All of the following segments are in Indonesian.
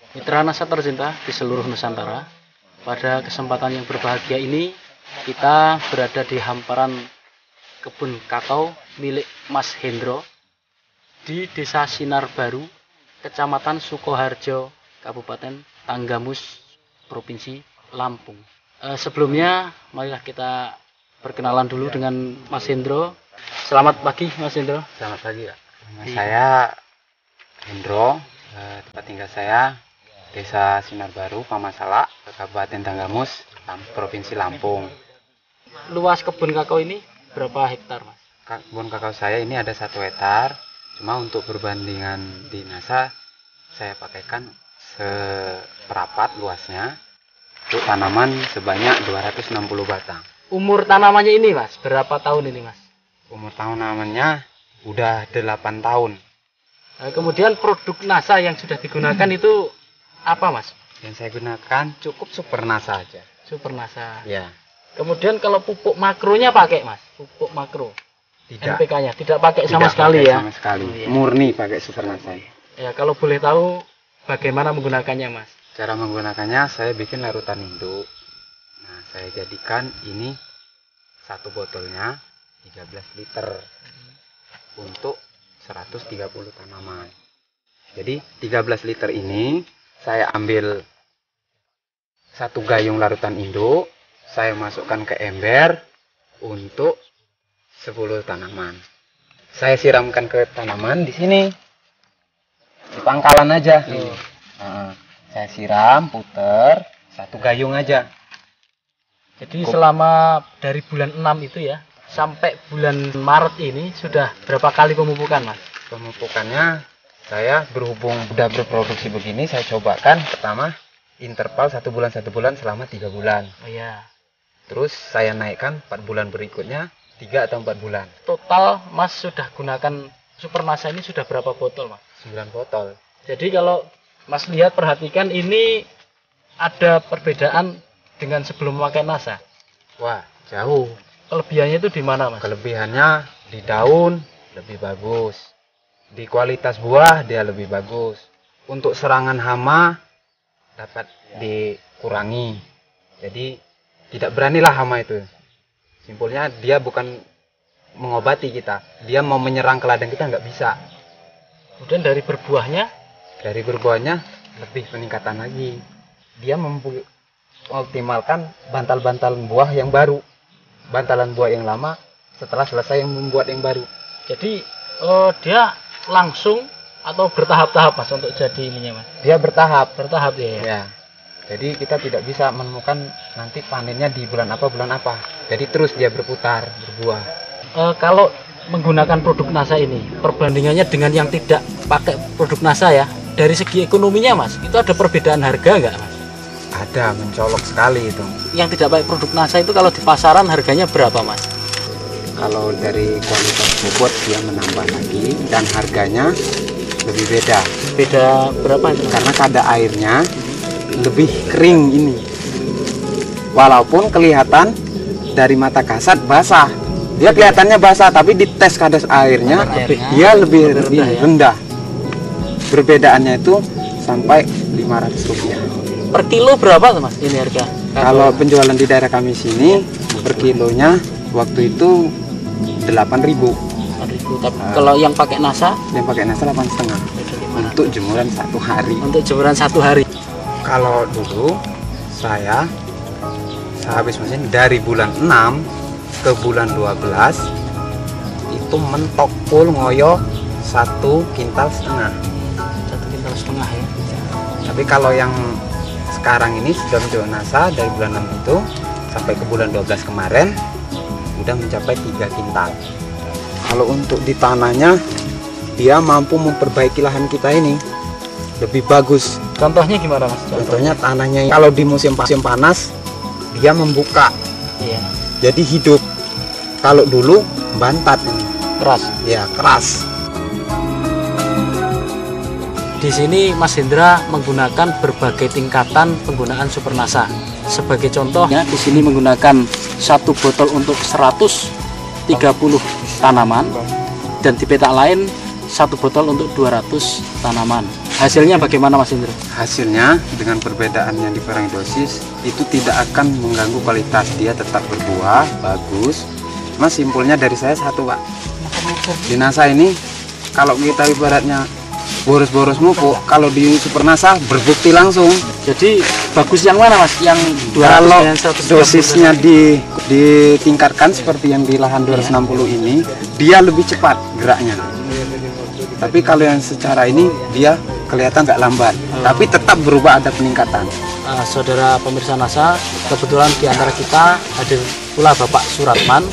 Mitra Nasa tercinta di seluruh Nusantara, pada kesempatan yang berbahagia ini kita berada di hamparan kebun kakao milik Mas Hendro di Desa Sinar Baru, Kecamatan Sukoharjo, Kabupaten Tanggamus, Provinsi Lampung. Sebelumnya marilah kita perkenalan dulu dengan Mas Hendro. Selamat pagi Mas Hendro. Selamat pagi Pak. Saya Hendro, tempat tinggal saya Desa Sinar Baru, Pamasalak, Kabupaten Tanggamus, Provinsi Lampung. Luas kebun kakao ini berapa hektar Mas? Kebun kakao saya ini ada 1 hektar, cuma untuk perbandingan di NASA saya pakaikan seperapat luasnya untuk tanaman sebanyak 260 batang. Umur tanamannya ini Mas, berapa tahun ini Mas? Umur tanamannya udah 8 tahun. Kemudian produk NASA yang sudah digunakan itu apa Mas? Yang saya gunakan cukup Super NASA aja. Super NASA. Ya. Kemudian kalau pupuk makronya pakai Mas? Pupuk makro. Tidak. NPK-nya tidak pakai sama sekali ya? Sama sekali. Oh, iya. Murni pakai Super NASA. Ya, kalau boleh tahu bagaimana menggunakannya Mas? Cara menggunakannya saya bikin larutan induk. Nah, saya jadikan ini 1 botolnya 13 liter untuk 130 tanaman. Jadi 13 liter ini saya ambil 1 gayung larutan induk, saya masukkan ke ember untuk 10 tanaman. Saya siramkan ke tanaman di sini, di pangkalan aja. Nah, saya siram, puter 1 gayung aja. Jadi selama dari bulan 6 itu ya, sampai bulan Maret ini sudah berapa kali pemupukan Mas? Pemupukannya saya berhubung udah berproduksi begini, saya cobakan pertama interval 1 bulan selama 3 bulan. Oh iya. Terus saya naikkan 4 bulan berikutnya 3 atau 4 bulan. Total Mas sudah gunakan Super NASA ini sudah berapa botol Mas? 9 botol. Jadi kalau Mas lihat perhatikan ini ada perbedaan dengan sebelum memakai NASA. Wah, jauh. Kelebihannya itu di mana Mas? Kelebihannya di daun lebih bagus. Di kualitas buah dia lebih bagus. Untuk serangan hama dapat dikurangi. Jadi tidak beranilah hama itu. Simpulnya dia bukan mengobati kita. Dia mau menyerang ke ladang kita nggak bisa. Kemudian dari berbuahnya? Dari berbuahnya lebih peningkatan lagi. Dia mengoptimalkan bantal-bantalan buah yang baru. Bantalan buah yang lama setelah selesai yang membuat yang baru. Jadi dia langsung atau bertahap-tahap Mas untuk jadi ininya Mas? Dia bertahap Ya. ya. Jadi kita tidak bisa menemukan nanti panennya di bulan apa. Jadi terus dia berputar berbuah. Kalau menggunakan produk NASA ini perbandingannya dengan yang tidak pakai produk NASA ya, dari segi ekonominya Mas itu ada perbedaan harga nggak Mas? Ada, mencolok sekali itu. Yang tidak pakai produk NASA itu kalau di pasaran harganya berapa Mas? Kalau dari kualitas bobot dia menambah lagi dan harganya lebih beda. Beda berapa itu? Karena kadar airnya lebih kering ini. Walaupun kelihatan dari mata kasat basah. Dia kelihatannya basah tapi dites kadar airnya dia lebih rendah. Perbedaannya itu sampai Rp500. Per kilo berapa tuh Mas ini harga? Kalau penjualan di daerah kami sini per kilonya waktu itu 8.000. 8.000. Tapi kalau yang pakai NASA? Yang pakai NASA 8,5 untuk jemuran 1 hari. Untuk jemuran 1 hari. Kalau dulu saya habis mesin dari bulan 6 ke bulan 12 itu mentok full ngoyo 1,5 kintal. 1,5 kintal ya. Tapi kalau yang sekarang ini sudah mencoba NASA dari bulan 6 itu sampai ke bulan 12 kemarin udah mencapai 3 kintal. Kalau untuk di tanahnya dia mampu memperbaiki lahan kita ini lebih bagus. Contohnya gimana Mas? Contohnya tanahnya kalau di musim panas dia membuka. Iya. Jadi hidup. Kalau dulu bantat Keras. Ya, keras. Di sini Mas Hendra menggunakan berbagai tingkatan penggunaan Super NASA. Sebagai contohnya di sini menggunakan 1 botol untuk 130 tanaman dan di petak lain 1 botol untuk 200 tanaman. Hasilnya bagaimana Mas Hendro? Hasilnya dengan perbedaan yang dikurangi dosis itu tidak akan mengganggu kualitas, dia tetap berbuah bagus. Mas, simpulnya dari saya satu, Pak. Di NASA ini kalau kita ibaratnya boros-boros mupuk, kalau di Super NASA berbukti langsung. Jadi bagus yang mana Mas? Yang 200 Kalau dan 130? dosisnya ditingkatkan seperti yang di lahan 260 ini, dia lebih cepat geraknya. Tapi kalau yang secara ini dia kelihatan nggak lambat, tapi tetap berubah, ada peningkatan. Saudara pemirsa NASA, kebetulan di antara kita hadir pula Bapak Suratman.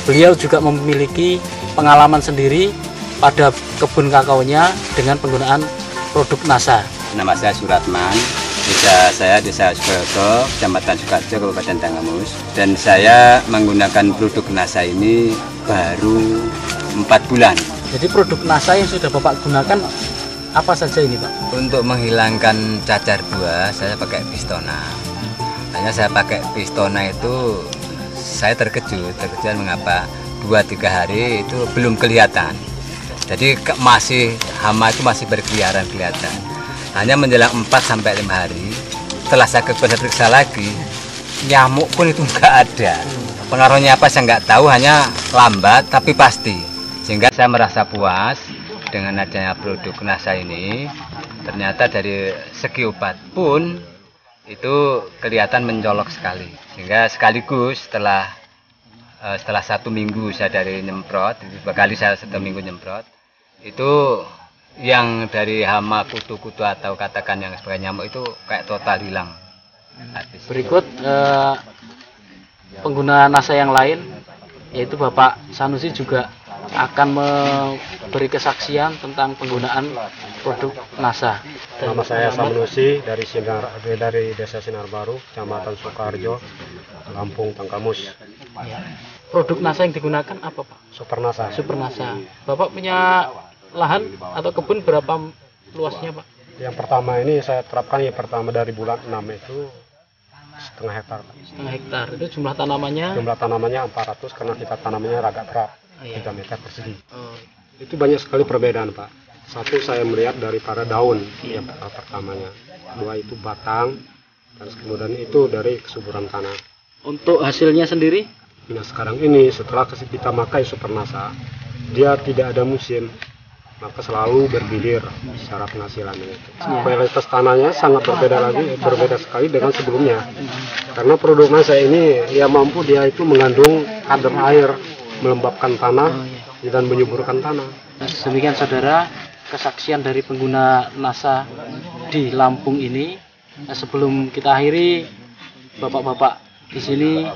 Beliau juga memiliki pengalaman sendiri pada kebun kakaonya dengan penggunaan produk NASA. Nama saya Suratman, desa Sukoyoto, Kecamatan Sukarjo, Kabupaten Tanggamus. Dan saya menggunakan produk NASA ini baru 4 bulan. Jadi produk NASA yang sudah Bapak gunakan apa saja ini Pak? Untuk menghilangkan cacar buah, saya pakai Pistona. Hanya saya pakai Pistona itu, saya terkejut mengapa 2-3 hari itu belum kelihatan. Jadi masih hama itu masih berkeliaran kelihatan. Hanya menjelang 4-5 hari, setelah saya periksa lagi, nyamuk pun itu nggak ada. Pengaruhnya apa saya nggak tahu, hanya lambat tapi pasti. Sehingga saya merasa puas dengan adanya produk NASA ini. Ternyata dari segi obat pun itu kelihatan mencolok sekali. Sehingga sekaligus setelah 1 minggu saya dari nyemprot, 2 kali saya 1 minggu nyemprot, itu yang dari hama kutu-kutu atau katakan yang sebagai nyamuk itu kayak total hilang. Berikut pengguna NASA yang lain, yaitu Bapak Sanusi juga akan memberi kesaksian tentang penggunaan produk NASA. Nama saya Sanusi dari Desa Sinar Baru, Kecamatan Sukarjo, Lampung, Tanggamus. Produk NASA yang digunakan apa Pak? Super NASA. Super NASA. Bapak punya lahan atau kebun berapa luasnya Pak? Yang pertama ini saya terapkan pertama dari bulan 6 itu setengah hektar. Setengah hektar. Itu jumlah tanamannya? Jumlah tanamannya 400 karena kita tanamannya agak berat, 3 meter persegi. Oh. Itu banyak sekali perbedaan Pak. Satu, saya melihat daripada daun yang pertamanya. 2 itu batang, dan kemudian itu dari kesuburan tanah. Untuk hasilnya sendiri? Nah sekarang ini setelah kita pakai Super NASA, dia tidak ada musim, maka selalu bergilir secara penghasilan itu. Kualitas tanahnya sangat berbeda sekali dengan sebelumnya. Karena produk NASA ini mampu dia itu mengandung kadar air, melembabkan tanah dan menyuburkan tanah. Demikian saudara, kesaksian dari pengguna NASA di Lampung ini. Sebelum kita akhiri, bapak-bapak di sini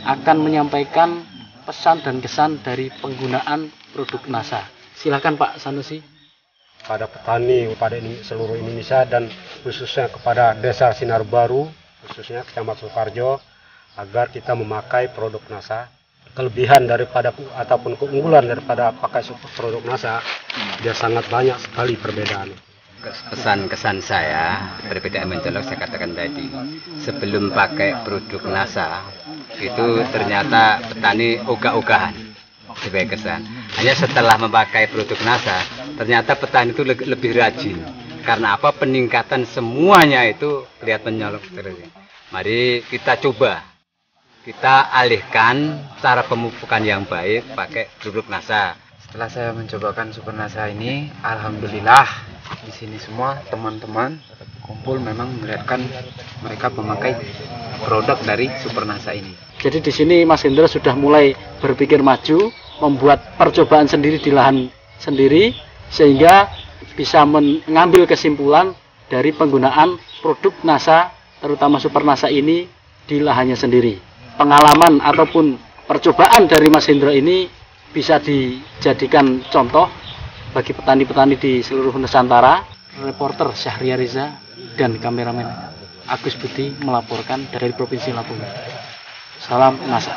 akan menyampaikan pesan dan kesan dari penggunaan produk NASA. Silakan Pak Sanusi. Pada petani, pada seluruh Indonesia dan khususnya kepada Desa Sinar Baru, khususnya Kecamatan Sukarjo, agar kita memakai produk NASA. Kelebihan daripada ataupun keunggulan daripada pakai produk NASA, dia sangat banyak sekali perbedaan. Pesan-kesan saya perbedaan mencolok saya katakan tadi. Sebelum pakai produk NASA itu ternyata petani ogah-ogahan sebagai kesan. Hanya setelah memakai produk NASA ternyata petani itu lebih rajin. Karena apa? Peningkatan semuanya itu kelihatan menyolok terus. Mari kita coba, kita alihkan cara pemupukan yang baik pakai produk NASA. Setelah saya mencobakan Super NASA ini, alhamdulillah di sini semua teman-teman kumpul memang melihatkan mereka memakai produk dari Super NASA ini. Jadi di sini Mas Hendro sudah mulai berpikir maju, membuat percobaan sendiri di lahan sendiri, sehingga bisa mengambil kesimpulan dari penggunaan produk NASA, terutama Super NASA ini di lahannya sendiri. Pengalaman ataupun percobaan dari Mas Hendro ini bisa dijadikan contoh bagi petani-petani di seluruh Nusantara. Reporter Syahria Riza dan kameramen Agus Budi melaporkan dari Provinsi Lampung. Salam NASA.